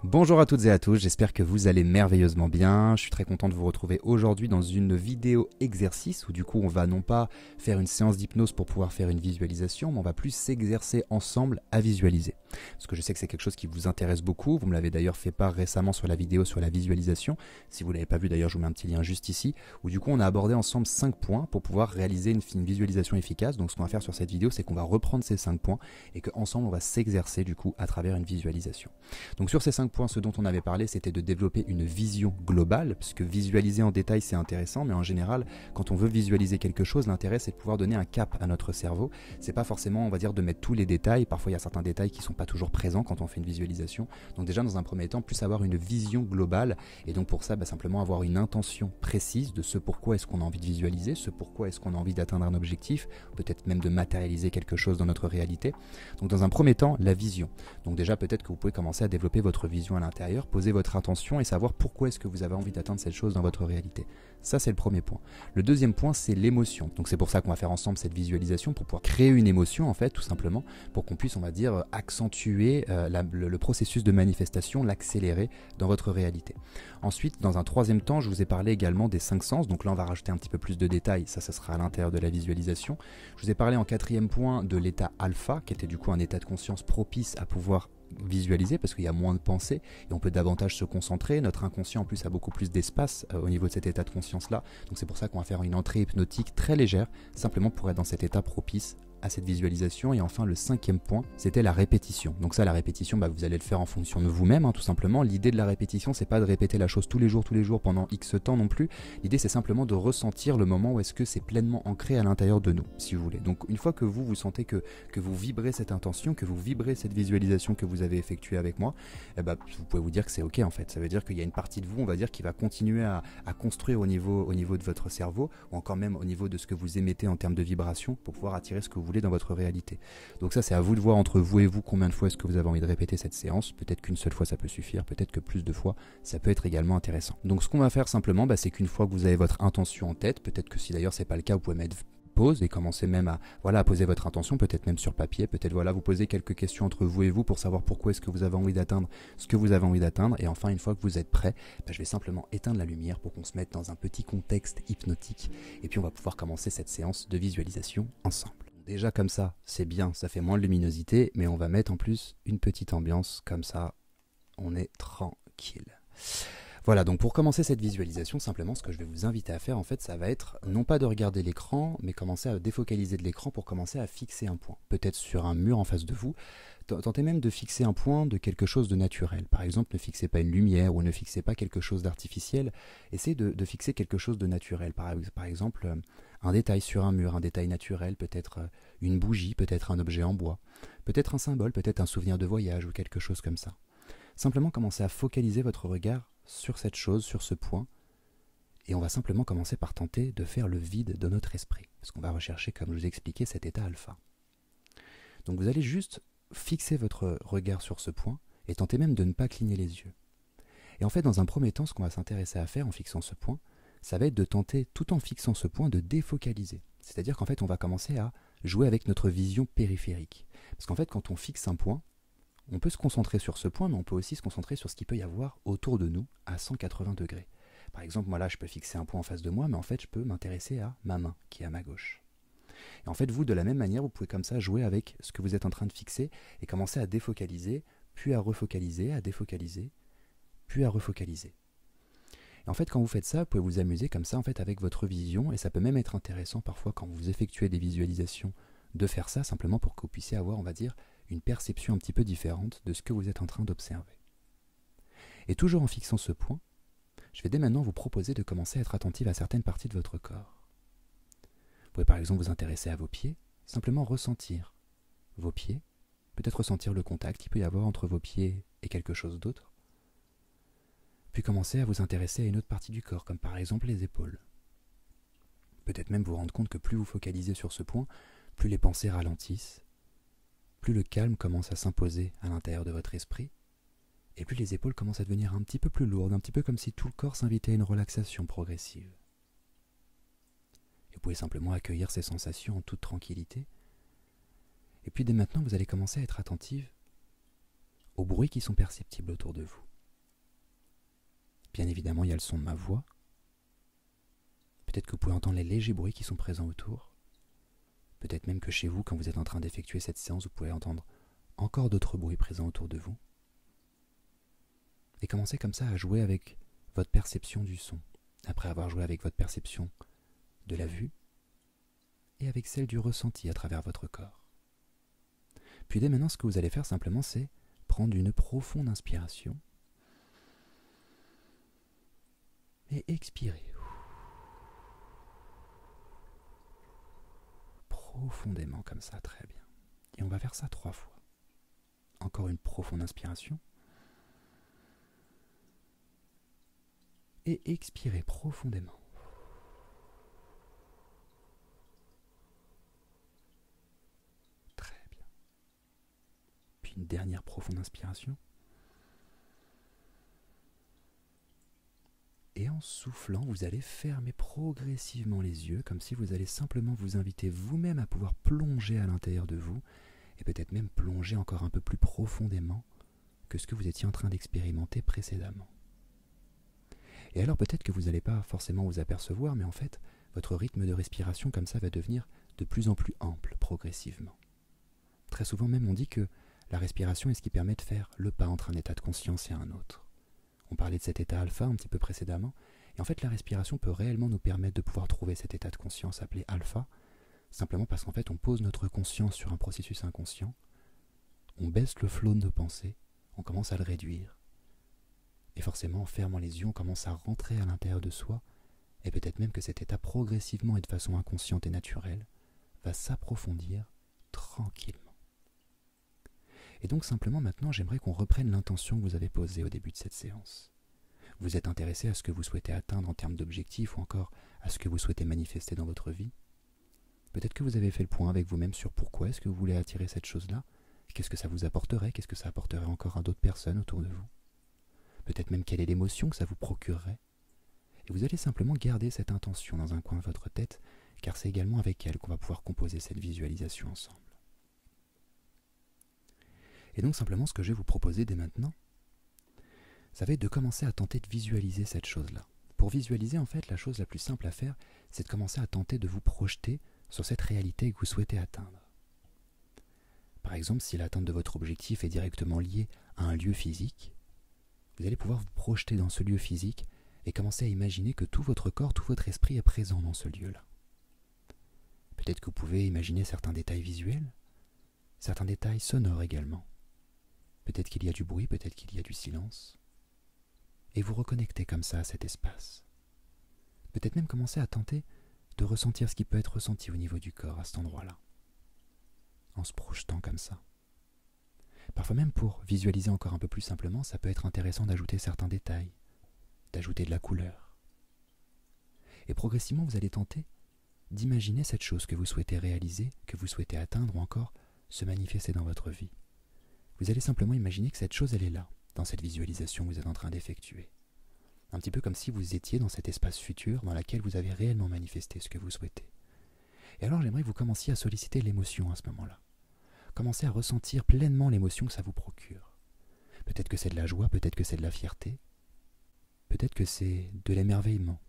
Bonjour à toutes et à tous, j'espère que vous allez merveilleusement bien. Je suis très content de vous retrouver aujourd'hui dans une vidéo exercice où du coup on va non pas faire une séance d'hypnose pour pouvoir faire une visualisation, mais on va plus s'exercer ensemble à visualiser. Parce que je sais que c'est quelque chose qui vous intéresse beaucoup, vous me l'avez d'ailleurs fait part récemment sur la vidéo sur la visualisation. Si vous ne l'avez pas vu d'ailleurs, je vous mets un petit lien juste ici, où du coup on a abordé ensemble 5 points pour pouvoir réaliser une visualisation efficace. Donc ce qu'on va faire sur cette vidéo, c'est qu'on va reprendre ces 5 points et qu'ensemble on va s'exercer du coup à travers une visualisation. Donc sur ces 5 points, ce dont on avait parlé, c'était de développer une vision globale, puisque visualiser en détail c'est intéressant, mais en général, quand on veut visualiser quelque chose, l'intérêt c'est de pouvoir donner un cap à notre cerveau. C'est pas forcément, on va dire, de mettre tous les détails. Parfois il y a certains détails qui sont pas toujours présents quand on fait une visualisation. Donc déjà dans un premier temps, plus avoir une vision globale, et donc pour ça, simplement avoir une intention précise de ce pourquoi est-ce qu'on a envie de visualiser, ce pourquoi est-ce qu'on a envie d'atteindre un objectif, peut-être même de matérialiser quelque chose dans notre réalité. Donc dans un premier temps, la vision. Donc déjà peut-être que vous pouvez commencer à développer votre vision à l'intérieur, poser votre intention et savoir pourquoi est-ce que vous avez envie d'atteindre cette chose dans votre réalité. Ça c'est le premier point. Le deuxième point, c'est l'émotion. Donc c'est pour ça qu'on va faire ensemble cette visualisation, pour pouvoir créer une émotion en fait, tout simplement, pour qu'on puisse, on va dire, accentuer le processus de manifestation, l'accélérer dans votre réalité. Ensuite, dans un troisième temps, je vous ai parlé également des 5 sens. Donc là on va rajouter un petit peu plus de détails, ça sera à l'intérieur de la visualisation. Je vous ai parlé en quatrième point de l'état alpha, qui était du coup un état de conscience propice à pouvoir visualiser parce qu'il y a moins de pensée et on peut davantage se concentrer. Notre inconscient en plus a beaucoup plus d'espace au niveau de cet état de conscience là, donc c'est pour ça qu'on va faire une entrée hypnotique très légère, simplement pour être dans cet état propice à cette visualisation. Et enfin le cinquième point, c'était la répétition. Donc ça, la répétition, vous allez le faire en fonction de vous-même, tout simplement. L'idée de la répétition, c'est pas de répéter la chose tous les jours pendant X temps non plus. L'idée c'est simplement de ressentir le moment où est-ce que c'est pleinement ancré à l'intérieur de nous, si vous voulez. Donc une fois que vous sentez que vous vibrez cette intention, que vous vibrez cette visualisation que vous avez effectuée avec moi, vous pouvez vous dire que c'est ok en fait. Ça veut dire qu'il y a une partie de vous, on va dire, qui va continuer à construire au niveau de votre cerveau, ou encore même au niveau de ce que vous émettez en termes de vibration, pour pouvoir attirer ce que vous voulez dans votre réalité. Donc ça, c'est à vous de voir entre vous et vous combien de fois est-ce que vous avez envie de répéter cette séance. Peut-être qu'une seule fois ça peut suffire, peut-être que plus de fois ça peut être également intéressant. Donc ce qu'on va faire simplement, c'est qu'une fois que vous avez votre intention en tête, peut-être que si d'ailleurs c'est pas le cas, vous pouvez mettre pause et commencer même à poser votre intention, peut-être même sur papier, peut-être vous poser quelques questions entre vous et vous pour savoir pourquoi est-ce que vous avez envie d'atteindre ce que vous avez envie d'atteindre. Et enfin, une fois que vous êtes prêt, je vais simplement éteindre la lumière pour qu'on se mette dans un petit contexte hypnotique et puis on va pouvoir commencer cette séance de visualisation ensemble. Déjà comme ça, c'est bien, ça fait moins de luminosité, mais on va mettre en plus une petite ambiance, comme ça, on est tranquille. Voilà, donc pour commencer cette visualisation, simplement ce que je vais vous inviter à faire, en fait, ça va être non pas de regarder l'écran, mais commencer à défocaliser de l'écran pour commencer à fixer un point. Peut-être sur un mur en face de vous. Tentez même de fixer un point de quelque chose de naturel. Par exemple, ne fixez pas une lumière ou ne fixez pas quelque chose d'artificiel. Essayez de fixer quelque chose de naturel. Par exemple, un détail sur un mur, un détail naturel, peut-être une bougie, peut-être un objet en bois, peut-être un symbole, peut-être un souvenir de voyage ou quelque chose comme ça. Simplement commencez à focaliser votre regard sur cette chose, sur ce point, et on va simplement commencer par tenter de faire le vide de notre esprit, parce qu'on va rechercher, comme je vous ai expliqué, cet état alpha. Donc vous allez juste fixer votre regard sur ce point, et tenter même de ne pas cligner les yeux. Et en fait, dans un premier temps, ce qu'on va s'intéresser à faire en fixant ce point, ça va être de tenter, tout en fixant ce point, de défocaliser. C'est-à-dire qu'en fait, on va commencer à jouer avec notre vision périphérique. Parce qu'en fait, quand on fixe un point, on peut se concentrer sur ce point, mais on peut aussi se concentrer sur ce qu'il peut y avoir autour de nous à 180 degrés. Par exemple, moi là, je peux fixer un point en face de moi, mais en fait, je peux m'intéresser à ma main, qui est à ma gauche. Et en fait, vous, de la même manière, vous pouvez comme ça jouer avec ce que vous êtes en train de fixer et commencer à défocaliser, puis à refocaliser, à défocaliser, puis à refocaliser. Et en fait, quand vous faites ça, vous pouvez vous amuser comme ça en fait avec votre vision, et ça peut même être intéressant parfois quand vous effectuez des visualisations de faire ça simplement pour que vous puissiez avoir, on va dire, une perception un petit peu différente de ce que vous êtes en train d'observer. Et toujours en fixant ce point, je vais dès maintenant vous proposer de commencer à être attentif à certaines parties de votre corps. Vous pouvez par exemple vous intéresser à vos pieds, simplement ressentir vos pieds, peut-être ressentir le contact qu'il peut y avoir entre vos pieds et quelque chose d'autre. Puis commencer à vous intéresser à une autre partie du corps, comme par exemple les épaules. Peut-être même vous rendre compte que plus vous focalisez sur ce point, plus les pensées ralentissent, plus le calme commence à s'imposer à l'intérieur de votre esprit, et plus les épaules commencent à devenir un petit peu plus lourdes, un petit peu comme si tout le corps s'invitait à une relaxation progressive. pouvez simplement accueillir ces sensations en toute tranquillité. Et puis dès maintenant, vous allez commencer à être attentive aux bruits qui sont perceptibles autour de vous. Bien évidemment, il y a le son de ma voix. Peut-être que vous pouvez entendre les légers bruits qui sont présents autour. Peut-être même que chez vous, quand vous êtes en train d'effectuer cette séance, vous pouvez entendre encore d'autres bruits présents autour de vous. Et commencez comme ça à jouer avec votre perception du son, après avoir joué avec votre perception de la vue et avec celle du ressenti à travers votre corps. Puis dès maintenant, ce que vous allez faire simplement, c'est prendre une profonde inspiration et expirer. Profondément comme ça, très bien. Et on va faire ça 3 fois. Encore une profonde inspiration. Et expirez profondément. Très bien. Puis une dernière profonde inspiration. Et en soufflant, vous allez fermer progressivement les yeux, comme si vous allez simplement vous inviter vous-même à pouvoir plonger à l'intérieur de vous, et peut-être même plonger encore un peu plus profondément que ce que vous étiez en train d'expérimenter précédemment. Et alors peut-être que vous n'allez pas forcément vous apercevoir, mais en fait, votre rythme de respiration comme ça va devenir de plus en plus ample progressivement. Très souvent même on dit que la respiration est ce qui permet de faire le pas entre un état de conscience et un autre. On parlait de cet état alpha un petit peu précédemment, et en fait la respiration peut réellement nous permettre de pouvoir trouver cet état de conscience appelé alpha, simplement parce qu'en fait on pose notre conscience sur un processus inconscient, on baisse le flot de nos pensées, on commence à le réduire, et forcément en fermant les yeux on commence à rentrer à l'intérieur de soi, et peut-être même que cet état progressivement et de façon inconsciente et naturelle va s'approfondir tranquillement. Et donc simplement maintenant, j'aimerais qu'on reprenne l'intention que vous avez posée au début de cette séance. Vous êtes intéressé à ce que vous souhaitez atteindre en termes d'objectifs ou encore à ce que vous souhaitez manifester dans votre vie. Peut-être que vous avez fait le point avec vous-même sur pourquoi est-ce que vous voulez attirer cette chose-là, qu'est-ce que ça vous apporterait, qu'est-ce que ça apporterait encore à d'autres personnes autour de vous. Peut-être même quelle est l'émotion que ça vous procurerait. Et vous allez simplement garder cette intention dans un coin de votre tête, car c'est également avec elle qu'on va pouvoir composer cette visualisation ensemble. Et donc simplement ce que je vais vous proposer dès maintenant, ça va être de commencer à tenter de visualiser cette chose-là. Pour visualiser, en fait, la chose la plus simple à faire, c'est de commencer à tenter de vous projeter sur cette réalité que vous souhaitez atteindre. Par exemple, si l'atteinte de votre objectif est directement liée à un lieu physique, vous allez pouvoir vous projeter dans ce lieu physique et commencer à imaginer que tout votre corps, tout votre esprit est présent dans ce lieu-là. Peut-être que vous pouvez imaginer certains détails visuels, certains détails sonores également. Peut-être qu'il y a du bruit, peut-être qu'il y a du silence. Et vous reconnectez comme ça à cet espace. Peut-être même commencer à tenter de ressentir ce qui peut être ressenti au niveau du corps à cet endroit-là, en se projetant comme ça. Parfois même pour visualiser encore un peu plus simplement, ça peut être intéressant d'ajouter certains détails, d'ajouter de la couleur. Et progressivement, vous allez tenter d'imaginer cette chose que vous souhaitez réaliser, que vous souhaitez atteindre ou encore se manifester dans votre vie. Vous allez simplement imaginer que cette chose, elle est là, dans cette visualisation que vous êtes en train d'effectuer. Un petit peu comme si vous étiez dans cet espace futur dans lequel vous avez réellement manifesté ce que vous souhaitez. Et alors j'aimerais que vous commenciez à solliciter l'émotion à ce moment-là. Commencez à ressentir pleinement l'émotion que ça vous procure. Peut-être que c'est de la joie, peut-être que c'est de la fierté, peut-être que c'est de l'émerveillement,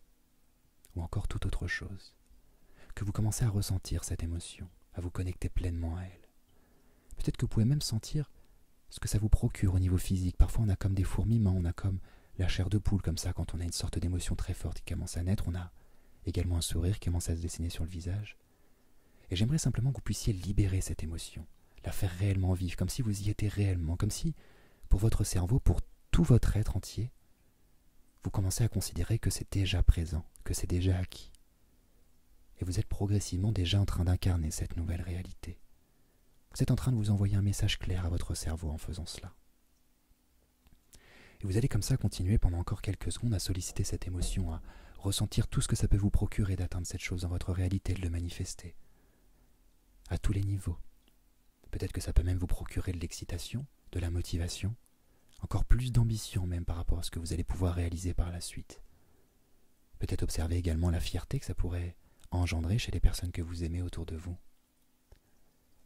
ou encore toute autre chose. Que vous commencez à ressentir cette émotion, à vous connecter pleinement à elle. Peut-être que vous pouvez même sentir ce que ça vous procure au niveau physique. Parfois on a comme des fourmillements, on a comme la chair de poule comme ça quand on a une sorte d'émotion très forte qui commence à naître. On a également un sourire qui commence à se dessiner sur le visage. Et j'aimerais simplement que vous puissiez libérer cette émotion, la faire réellement vivre, comme si vous y étiez réellement, comme si pour votre cerveau, pour tout votre être entier, vous commencez à considérer que c'est déjà présent, que c'est déjà acquis. Et vous êtes progressivement déjà en train d'incarner cette nouvelle réalité. Vous êtes en train de vous envoyer un message clair à votre cerveau en faisant cela. Et vous allez comme ça continuer pendant encore quelques secondes à solliciter cette émotion, à ressentir tout ce que ça peut vous procurer d'atteindre cette chose dans votre réalité, de le manifester. À tous les niveaux. Peut-être que ça peut même vous procurer de l'excitation, de la motivation, encore plus d'ambition même par rapport à ce que vous allez pouvoir réaliser par la suite. Peut-être observer également la fierté que ça pourrait engendrer chez les personnes que vous aimez autour de vous,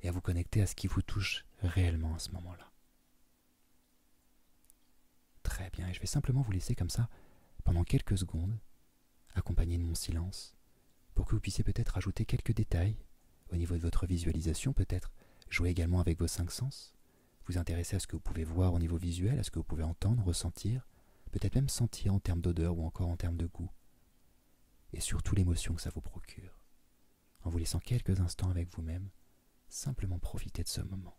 et à vous connecter à ce qui vous touche réellement à ce moment-là. Très bien, et je vais simplement vous laisser comme ça, pendant quelques secondes, accompagné de mon silence, pour que vous puissiez peut-être ajouter quelques détails au niveau de votre visualisation, peut-être jouer également avec vos 5 sens, vous intéresser à ce que vous pouvez voir au niveau visuel, à ce que vous pouvez entendre, ressentir, peut-être même sentir en termes d'odeur ou encore en termes de goût, et surtout l'émotion que ça vous procure, en vous laissant quelques instants avec vous-même, simplement profiter de ce moment.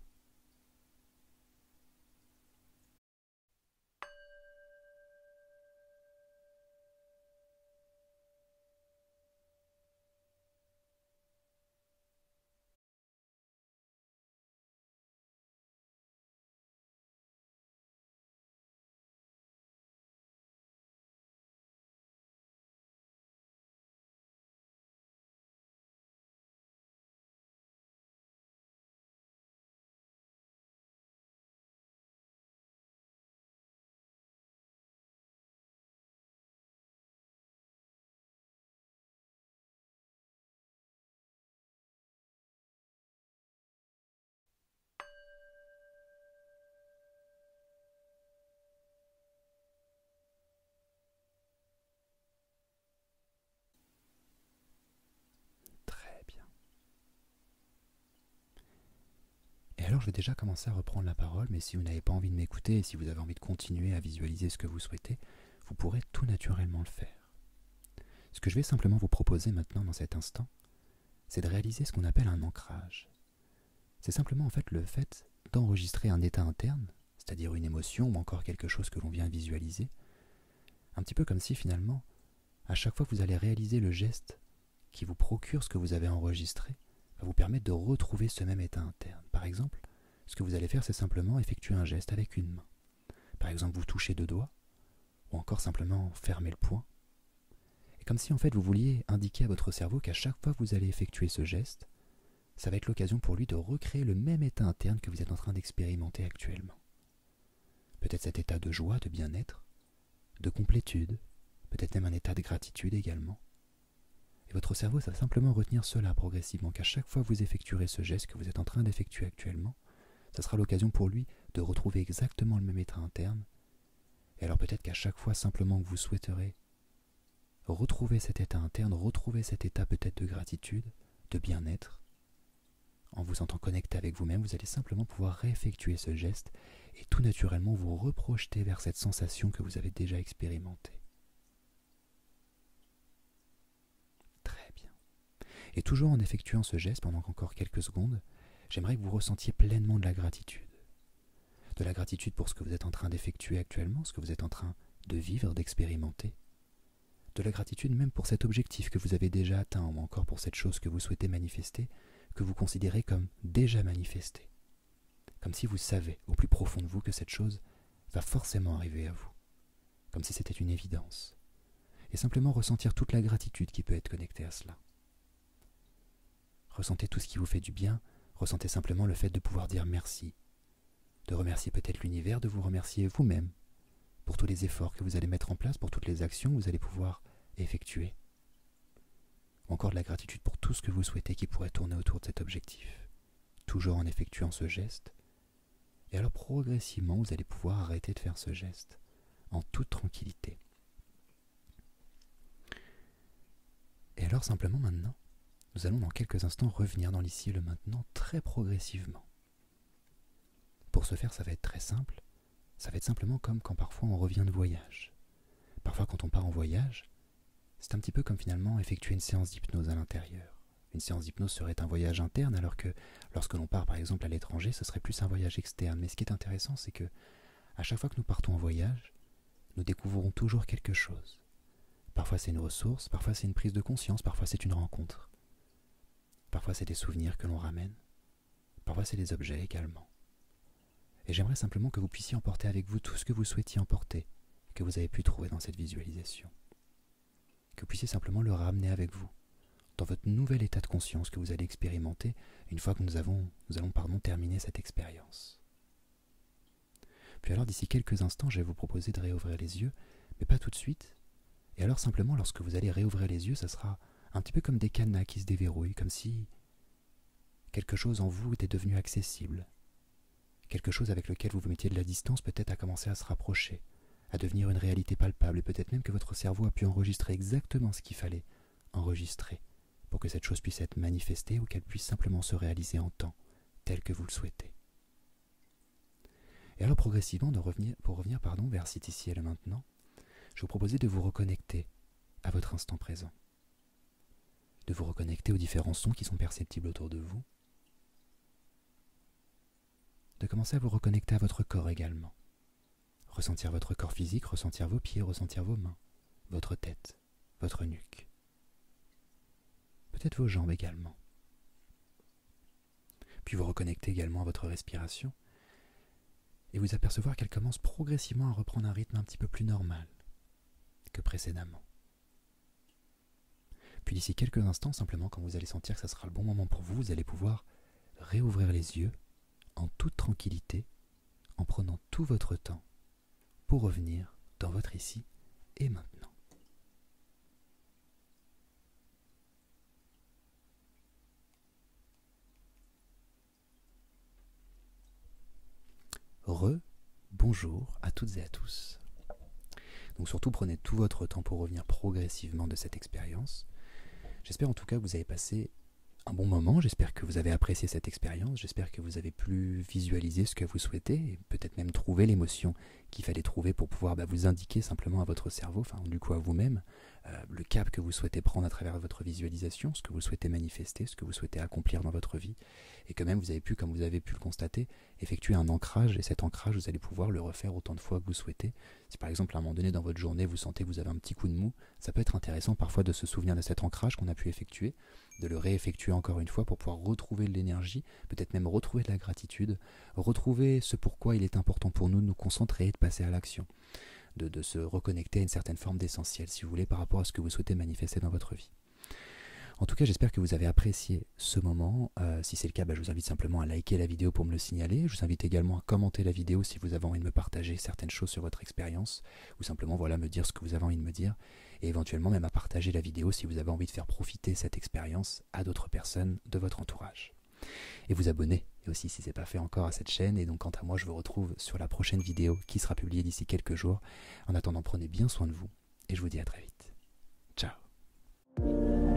Très bien. Et alors je vais déjà commencer à reprendre la parole, mais si vous n'avez pas envie de m'écouter et si vous avez envie de continuer à visualiser ce que vous souhaitez, vous pourrez tout naturellement le faire. Ce que je vais simplement vous proposer maintenant dans cet instant, c'est de réaliser ce qu'on appelle un ancrage. C'est simplement en fait le fait d'enregistrer un état interne, c'est-à-dire une émotion ou encore quelque chose que l'on vient visualiser, un petit peu comme si finalement, à chaque fois que vous allez réaliser le geste qui vous procure ce que vous avez enregistré, va vous permettre de retrouver ce même état interne. Par exemple, ce que vous allez faire, c'est simplement effectuer un geste avec une main. Par exemple, vous touchez 2 doigts, ou encore simplement fermer le poing. Et comme si en fait vous vouliez indiquer à votre cerveau qu'à chaque fois que vous allez effectuer ce geste, ça va être l'occasion pour lui de recréer le même état interne que vous êtes en train d'expérimenter actuellement. Peut-être cet état de joie, de bien-être, de complétude, peut-être même un état de gratitude également. Et votre cerveau, ça va simplement retenir cela progressivement, qu'à chaque fois que vous effectuerez ce geste que vous êtes en train d'effectuer actuellement, ça sera l'occasion pour lui de retrouver exactement le même état interne. Et alors peut-être qu'à chaque fois simplement que vous souhaiterez retrouver cet état interne, retrouver cet état peut-être de gratitude, de bien-être, en vous sentant connecté avec vous-même, vous allez simplement pouvoir réeffectuer ce geste et tout naturellement vous reprojeter vers cette sensation que vous avez déjà expérimentée. Très bien. Et toujours en effectuant ce geste pendant encore quelques secondes, j'aimerais que vous ressentiez pleinement de la gratitude. De la gratitude pour ce que vous êtes en train d'effectuer actuellement, ce que vous êtes en train de vivre, d'expérimenter. De la gratitude même pour cet objectif que vous avez déjà atteint ou encore pour cette chose que vous souhaitez manifester, que vous considérez comme déjà manifestée. Comme si vous savez au plus profond de vous que cette chose va forcément arriver à vous. Comme si c'était une évidence. Et simplement ressentir toute la gratitude qui peut être connectée à cela. Ressentez tout ce qui vous fait du bien, ressentez simplement le fait de pouvoir dire merci. De remercier peut-être l'univers, de vous remercier vous-même pour tous les efforts que vous allez mettre en place, pour toutes les actions que vous allez pouvoir effectuer. Ou encore de la gratitude pour tout ce que vous souhaitez qui pourrait tourner autour de cet objectif. Toujours en effectuant ce geste. Et alors progressivement, vous allez pouvoir arrêter de faire ce geste en toute tranquillité. Et alors simplement maintenant, nous allons dans quelques instants revenir dans l'ici et le maintenant très progressivement. Pour ce faire, ça va être très simple. Ça va être simplement comme quand parfois on revient de voyage. Parfois quand on part en voyage, c'est un petit peu comme finalement effectuer une séance d'hypnose à l'intérieur. Une séance d'hypnose serait un voyage interne, alors que lorsque l'on part par exemple à l'étranger, ce serait plus un voyage externe. Mais ce qui est intéressant, c'est que à chaque fois que nous partons en voyage, nous découvrons toujours quelque chose. Parfois c'est une ressource, parfois c'est une prise de conscience, parfois c'est une rencontre. Parfois c'est des souvenirs que l'on ramène, parfois c'est des objets également. Et j'aimerais simplement que vous puissiez emporter avec vous tout ce que vous souhaitiez emporter, que vous avez pu trouver dans cette visualisation. Que vous puissiez simplement le ramener avec vous, dans votre nouvel état de conscience que vous allez expérimenter une fois que nous allons terminer cette expérience. Puis alors d'ici quelques instants, je vais vous proposer de réouvrir les yeux, mais pas tout de suite. Et alors simplement lorsque vous allez réouvrir les yeux, ça sera Un petit peu comme des cadenas qui se déverrouillent, comme si quelque chose en vous était devenu accessible. Quelque chose avec lequel vous vous mettiez de la distance peut-être a commencé à se rapprocher, à devenir une réalité palpable, et peut-être même que votre cerveau a pu enregistrer exactement ce qu'il fallait enregistrer pour que cette chose puisse être manifestée ou qu'elle puisse simplement se réaliser en temps, tel que vous le souhaitez. Et alors progressivement, pour revenir vers cet ici et le maintenant, je vous proposais de vous reconnecter à votre instant présent, de vous reconnecter aux différents sons qui sont perceptibles autour de vous, de commencer à vous reconnecter à votre corps également, ressentir votre corps physique, ressentir vos pieds, ressentir vos mains, votre tête, votre nuque, peut-être vos jambes également. Puis vous reconnecter également à votre respiration et vous apercevoir qu'elle commence progressivement à reprendre un rythme un petit peu plus normal que précédemment. Puis d'ici quelques instants, simplement quand vous allez sentir que ça sera le bon moment pour vous, vous allez pouvoir réouvrir les yeux en toute tranquillité, en prenant tout votre temps pour revenir dans votre ici et maintenant. Bonjour à toutes et à tous. Donc surtout prenez tout votre temps pour revenir progressivement de cette expérience. J'espère en tout cas que vous avez passé un bon moment, j'espère que vous avez apprécié cette expérience, j'espère que vous avez pu visualiser ce que vous souhaitez et peut-être même trouver l'émotion qu'il fallait trouver pour pouvoir vous indiquer simplement à votre cerveau, enfin du coup à vous-même, le cap que vous souhaitez prendre à travers votre visualisation, ce que vous souhaitez manifester, ce que vous souhaitez accomplir dans votre vie, et que même vous avez pu, comme vous avez pu le constater, effectuer un ancrage, et cet ancrage vous allez pouvoir le refaire autant de fois que vous souhaitez. Si par exemple à un moment donné dans votre journée vous sentez que vous avez un petit coup de mou, ça peut être intéressant parfois de se souvenir de cet ancrage qu'on a pu effectuer, de le réeffectuer encore une fois pour pouvoir retrouver de l'énergie, peut-être même retrouver de la gratitude, retrouver ce pourquoi il est important pour nous de nous concentrer et de passer à l'action, de se reconnecter à une certaine forme d'essentiel, si vous voulez, par rapport à ce que vous souhaitez manifester dans votre vie. En tout cas, j'espère que vous avez apprécié ce moment. Si c'est le cas, je vous invite simplement à liker la vidéo pour me le signaler. Je vous invite également à commenter la vidéo si vous avez envie de me partager certaines choses sur votre expérience, ou simplement me dire ce que vous avez envie de me dire, et éventuellement même à partager la vidéo si vous avez envie de faire profiter cette expérience à d'autres personnes de votre entourage. Et vous abonner aussi si ce n'est pas fait encore à cette chaîne. Et donc quant à moi, je vous retrouve sur la prochaine vidéo qui sera publiée d'ici quelques jours. En attendant, prenez bien soin de vous et je vous dis à très vite. Ciao.